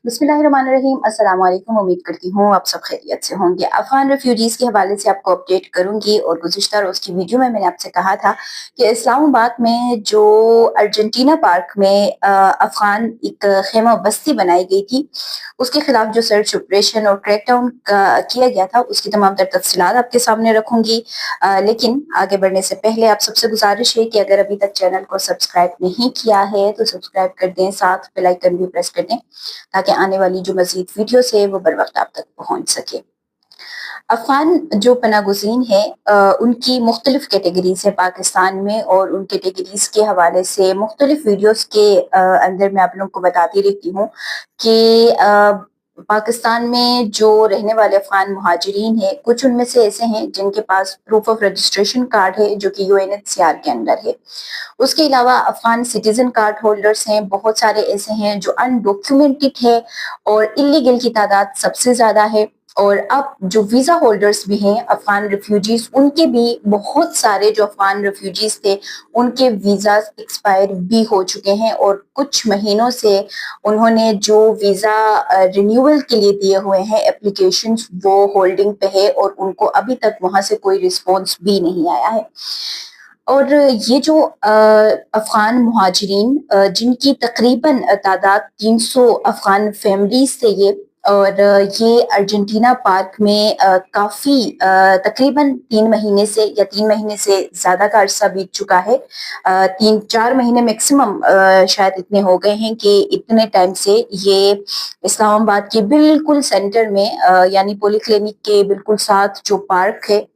बिस्मिल्लाहिर्रहमानिर्रहीम। अस्सलाम वालेकुम। उम्मीद करती हूँ आप सब खैरियत से होंगे। अफगान रेफ्यूजीज के हवाले से आपको अपडेट करूंगी। और गुज़िश्ता रोज़ की वीडियो में मैंने आपसे कहा था कि इस्लामाबाद में जो अर्जेंटीना पार्क में अफगान एक खेमा बस्ती बनाई गई थी, उसके खिलाफ जो सर्च ऑपरेशन और क्रैकडाउन किया गया था, उसकी तमाम तर तफसीलात आपके सामने रखूंगी। लेकिन आगे बढ़ने से पहले आप सबसे गुजारिश है कि अगर अभी तक चैनल को सब्सक्राइब नहीं किया है तो सब्सक्राइब कर दें, साथ बेल आइकन भी प्रेस कर दें ताकि आने वाली जो मजीद वीडियोस है वो बर वक्त आप तक पहुंच सके। अफगान जो पनागुज़ीन है उनकी मुख्तलिफ कैटेगरीज है पाकिस्तान में, और उन कैटेगरीज के हवाले से मुख्तलिफ वीडियोस के अंदर मैं आप लोगों को बताती रहती हूँ कि पाकिस्तान में जो रहने वाले अफगान मुहाजिरीन हैं, कुछ उनमें से ऐसे हैं जिनके पास प्रूफ ऑफ रजिस्ट्रेशन कार्ड है जो कि यूएनएचसीआर के अंदर है। उसके अलावा अफगान सिटीजन कार्ड होल्डर्स हैं, बहुत सारे ऐसे हैं जो अनडॉक्यूमेंटेड है और इलीगल की तादाद सबसे ज्यादा है। और अब जो वीजा होल्डर्स भी हैं अफगान रिफ्यूजीज, उनके भी बहुत सारे जो अफगान रिफ्यूजीज थे उनके वीजा एक्सपायर भी हो चुके हैं, और कुछ महीनों से उन्होंने जो वीजा रिन्यूअल के लिए दिए हुए हैं एप्लीकेशंस, वो होल्डिंग पे है और उनको अभी तक वहां से कोई रिस्पॉन्स भी नहीं आया है। और ये जो अफगान मुहाजिरीन जिनकी तकरीबन तादाद 300 अफगान फैमिलीज थे ये, और ये अर्जेंटीना पार्क में काफी तकरीबन 3 महीने से या 3 महीने से ज्यादा का अरसा बीत चुका है। 3-4 महीने मैक्सिमम शायद इतने हो गए हैं कि इतने टाइम से ये इस्लामाबाद के बिल्कुल सेंटर में यानी पॉलीक्लिनिक के बिल्कुल साथ जो पार्क है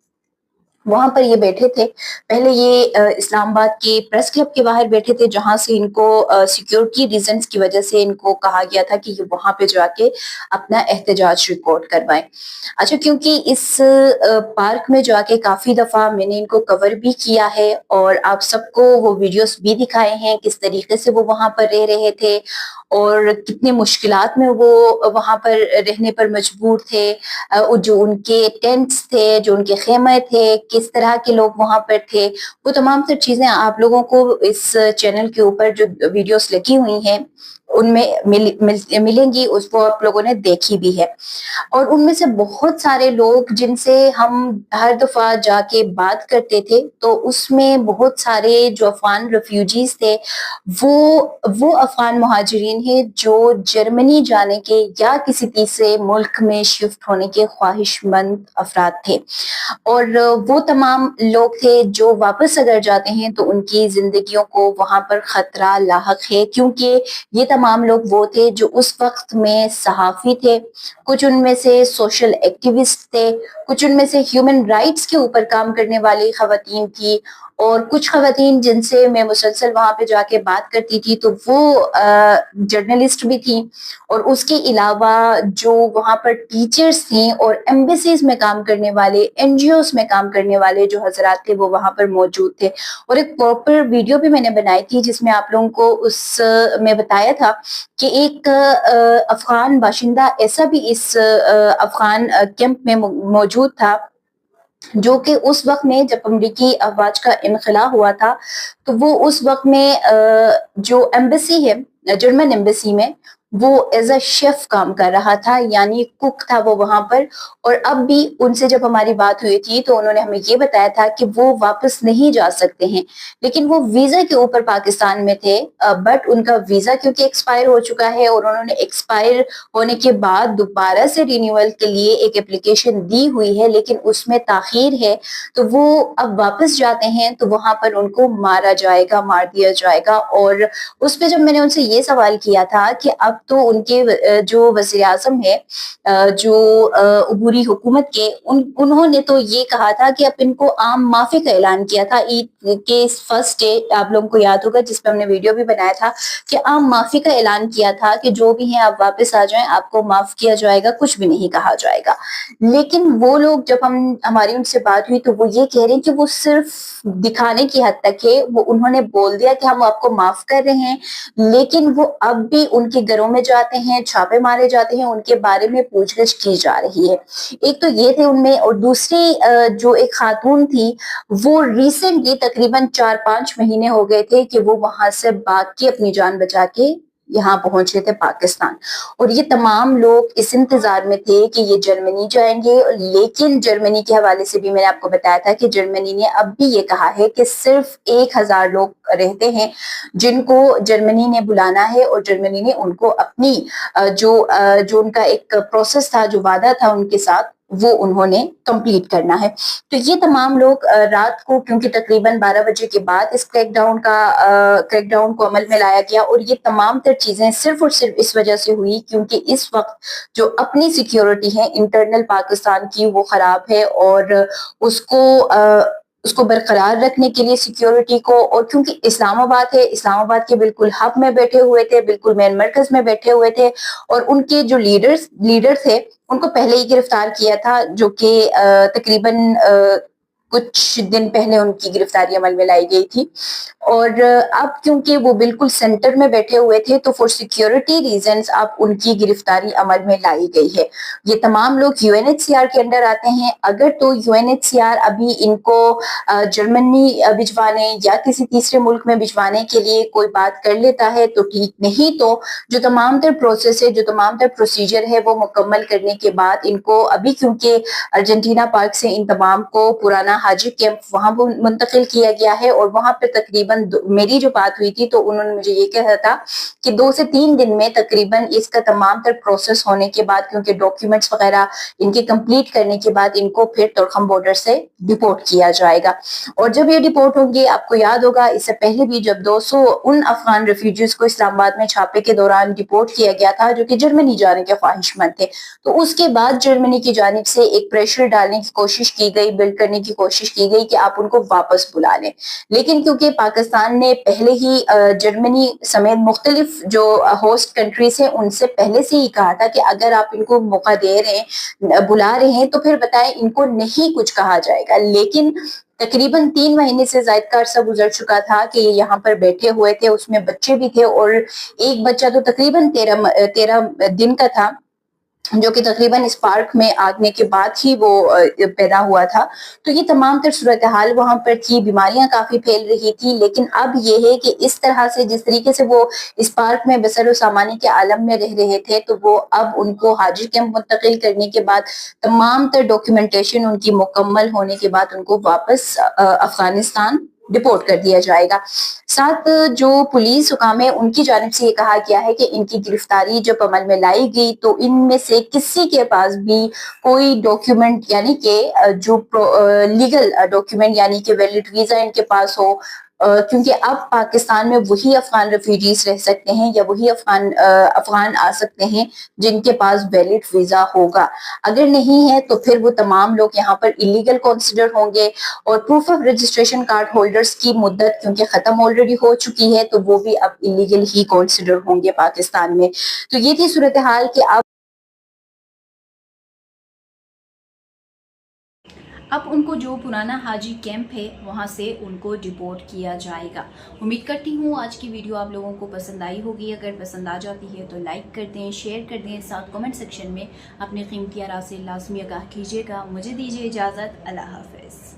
वहां पर ये बैठे थे। पहले ये इस्लामाबाद के प्रेस क्लब के बाहर बैठे थे, जहां से इनको सिक्योरिटी रीजंस की वजह से इनको कहा गया था कि ये वहां पे जाके अपना एहतजाज रिकॉर्ड करवाएं। अच्छा, क्योंकि इस पार्क में जाके काफी दफा मैंने इनको कवर भी किया है और आप सबको वो वीडियोस भी दिखाए हैं किस तरीके से वो वहां पर रह रहे थे और कितने मुश्किलात में वो वहां पर रहने पर मजबूर थे। जो उनके टेंट्स थे, जो उनके खेमे थे, किस तरह के लोग वहां पर थे, वो तमाम तर चीजें आप लोगों को इस चैनल के ऊपर जो वीडियोस लगी हुई हैं उनमें मिलेंगी, उसको आप लोगों ने देखी भी है। और उनमें से बहुत सारे लोग जिनसे हम हर दफा जाके बात करते थे, तो उसमें बहुत सारे जो अफगान रेफ्यूजीज थे वो अफगान मुहाजिरीन है जो जर्मनी जाने के या किसी तीसरे मुल्क में शिफ्ट होने के ख्वाहिशमंद अफराद थे। और वो तमाम लोग थे जो वापस अगर जाते हैं तो उनकी जिंदगियों को वहां पर खतरा लाहक है, क्योंकि ये तमाम लोग वो थे जो उस वक्त में सहाफी थे, कुछ उनमें से सोशल एक्टिविस्ट थे, कुछ उनमें से ह्यूमन राइट्स के ऊपर काम करने वाली खवातीन थी, और कुछ खवातीन जिनसे मैं मुसलसल वहां पे जाके बात करती थी तो वो जर्नलिस्ट भी थी। और उसके अलावा जो वहां पर टीचर्स थे और एम्बेसीज में काम करने वाले, एनजीओस में काम करने वाले जो हजरात थे वो वहां पर मौजूद थे। और एक प्रॉपर वीडियो भी मैंने बनाई थी जिसमें आप लोगों को उस में बताया था कि एक अफगान बाशिंदा ऐसा भी इस अफगान कैंप में मौजूद था जो कि उस वक्त में जब अमरीकी अफवाज का इनखला हुआ था तो वो उस वक्त में जो एम्बेसी है, जर्मन एम्बेसी में, वो एज अ शेफ काम कर रहा था, यानी कुक था वो वहां पर। और अब भी उनसे जब हमारी बात हुई थी तो उन्होंने हमें ये बताया था कि वो वापस नहीं जा सकते हैं, लेकिन वो वीजा के ऊपर पाकिस्तान में थे। बट उनका वीजा क्योंकि एक्सपायर हो चुका है और उन्होंने एक्सपायर होने के बाद दोबारा से रिन्यूअल के लिए एक एप्लीकेशन दी हुई है, लेकिन उसमें ताखीर है, तो वो अब वापस जाते हैं तो वहां पर उनको मारा जाएगा, मार दिया जाएगा। और उस पे जब मैंने उनसे ये सवाल किया था कि अब तो उनके जो वज़ीर आज़म है, जो अबूरी हुकूमत के, उन्होंने तो ये कहा था कि अब इनको आम माफी का ऐलान किया था ईद के फर्स्ट डे, आप लोगों को याद होगा जिसपे हमने वीडियो भी बनाया था कि आम माफी का ऐलान किया था कि जो भी हैं आप वापस आ जाएं, आपको माफ किया जाएगा, कुछ भी नहीं कहा जाएगा। लेकिन वो लोग जब हमारी उनसे बात हुई तो वो ये कह रहे हैं कि वो सिर्फ दिखाने की हद तक है, वो उन्होंने बोल दिया कि हम आपको माफ कर रहे हैं, लेकिन वो अब भी उनके घरों में जाते हैं, छापे मारे जाते हैं, उनके बारे में पूछगछ की जा रही है। एक तो ये थे उनमें, और दूसरी जो एक खातून थी वो रिसेंटली तकरीबन 4-5 महीने हो गए थे कि वो वहां से भाग के अपनी जान बचा के यहाँ पहुंचे थे पाकिस्तान, और ये तमाम लोग इस इंतजार में थे कि ये जर्मनी जाएंगे। लेकिन जर्मनी के हवाले से भी मैंने आपको बताया था कि जर्मनी ने अब भी ये कहा है कि सिर्फ 1000 लोग रहते हैं जिनको जर्मनी ने बुलाना है, और जर्मनी ने उनको अपनी जो उनका एक प्रोसेस था, जो वादा था उनके साथ, वो उन्होंने कंप्लीट करना है। तो ये तमाम लोग रात को, क्योंकि तकरीबन 12 बजे के बाद इस क्रैकडाउन को अमल में लाया गया, और ये तमाम तर चीजें सिर्फ और सिर्फ इस वजह से हुई क्योंकि इस वक्त जो अपनी सिक्योरिटी है इंटरनल पाकिस्तान की, वो खराब है, और उसको बरकरार रखने के लिए सिक्योरिटी को, और क्योंकि इस्लामाबाद है, इस्लामाबाद के बिल्कुल हब में बैठे हुए थे, बिल्कुल मेन मरकज में बैठे हुए थे, और उनके जो लीडर थे उनको पहले ही गिरफ्तार किया था, जो कि तकरीबन कुछ दिन पहले उनकी गिरफ्तारी अमल में लाई गई थी। और अब क्योंकि वो बिल्कुल सेंटर में बैठे हुए थे, तो फॉर सिक्योरिटी रीजंस अब उनकी गिरफ्तारी अमल में लाई गई है। ये तमाम लोग यूएनएचसीआर के अंडर आते हैं। अगर तो यूएनएचसीआर अभी इनको जर्मनी भिजवाने या किसी तीसरे मुल्क में भिजवाने के लिए कोई बात कर लेता है तो ठीक, नहीं तो जो तमाम तर प्रोसेस है, जो तमाम तर प्रोसीजर है, वो मुकम्मल करने के बाद इनको, अभी क्योंकि अर्जेंटीना पार्क से इन तमाम को पुराना हाजी कैंप वहां मुंतकिल किया गया है, और वहां पे तकरीबन मेरी जो बात हुई थी तो उन्होंने मुझे ये कहा था कि 2 से 3 दिन में तकरीबन इसका तमाम तर प्रोसेस होने के बाद, क्योंकि डॉक्यूमेंट्स वगैरह इनके कंप्लीट करने के बाद, इनको फिर तुर्खम बॉर्डर से डिपोर्ट किया जाएगा। और जब ये डिपोर्ट होंगे, आपको याद होगा इससे पहले भी जब 200 उन अफगान रेफ्यूजीज को इस्लामाबाद में छापे के दौरान डिपोर्ट किया गया था जो कि जर्मनी जाने के ख्वाहिशमंद थे, तो उसके बाद जर्मनी की जानिब से एक प्रेशर डालने की कोशिश की गई, बिल्ड करने की कोशिश की गई कि आप उनको वापस बुला लें। लेकिन क्योंकि पाकिस्तान ने पहले ही जर्मनी समेत मुख्तलिफ जो होस्ट कंट्रीज हैं उनसे पहले से ही कहा था कि अगर आप इनको मौका दे रहे हैं, बुला रहे हैं, तो फिर बताएं इनको नहीं कुछ कहा जाएगा। लेकिन तकरीबन 3 महीने से ज्यादा का अरसा गुजर चुका था कि ये यहाँ पर बैठे हुए थे, उसमें बच्चे भी थे, और एक बच्चा तो तकरीबन 13 दिन का था, जो कि तकरीबन इस पार्क में आने के बाद ही वो पैदा हुआ था। तो ये तमाम तर सूरत हाल वहां पर थी, बीमारियां काफी फैल रही थी। लेकिन अब ये है कि इस तरह से, जिस तरीके से वो इस पार्क में बसर सामानी के आलम में रह रहे थे, तो वो अब उनको हाजिर कैंप मुंतकिल करने के बाद, तमाम तर डॉक्यूमेंटेशन उनकी मुकम्मल होने के बाद, उनको वापस अफगानिस्तान डिपोर्ट कर दिया जाएगा। साथ जो पुलिस हुकाम है उनकी जानिब से ये कहा गया है कि इनकी गिरफ्तारी जब अमल में लाई गई तो इनमें से किसी के पास भी कोई डॉक्यूमेंट, यानी कि जो लीगल डॉक्यूमेंट, यानी कि वैलिड वीजा इनके पास हो, क्योंकि अब पाकिस्तान में वही अफगान रेफ्यूजीज रह सकते हैं या वही अफगान आ सकते हैं जिनके पास वैलिड वीजा होगा। अगर नहीं है तो फिर वो तमाम लोग यहाँ पर इलीगल कंसिडर होंगे, और proof of registration card holders की मुद्दत क्योंकि खत्म ऑलरेडी हो चुकी है, तो वो भी अब इलीगल ही कंसिडर होंगे पाकिस्तान में। तो ये थी सूरत हाल कि अब उनको जो पुराना हाजी कैंप है वहाँ से उनको डिपोर्ट किया जाएगा। उम्मीद करती हूँ आज की वीडियो आप लोगों को पसंद आई होगी। अगर पसंद आ जाती है तो लाइक कर दें, शेयर कर दें, साथ कमेंट सेक्शन में अपनी कीमती आरा से लाजमी आगाह कीजिएगा। मुझे दीजिए इजाज़त। अल्लाह हाफ़िज़।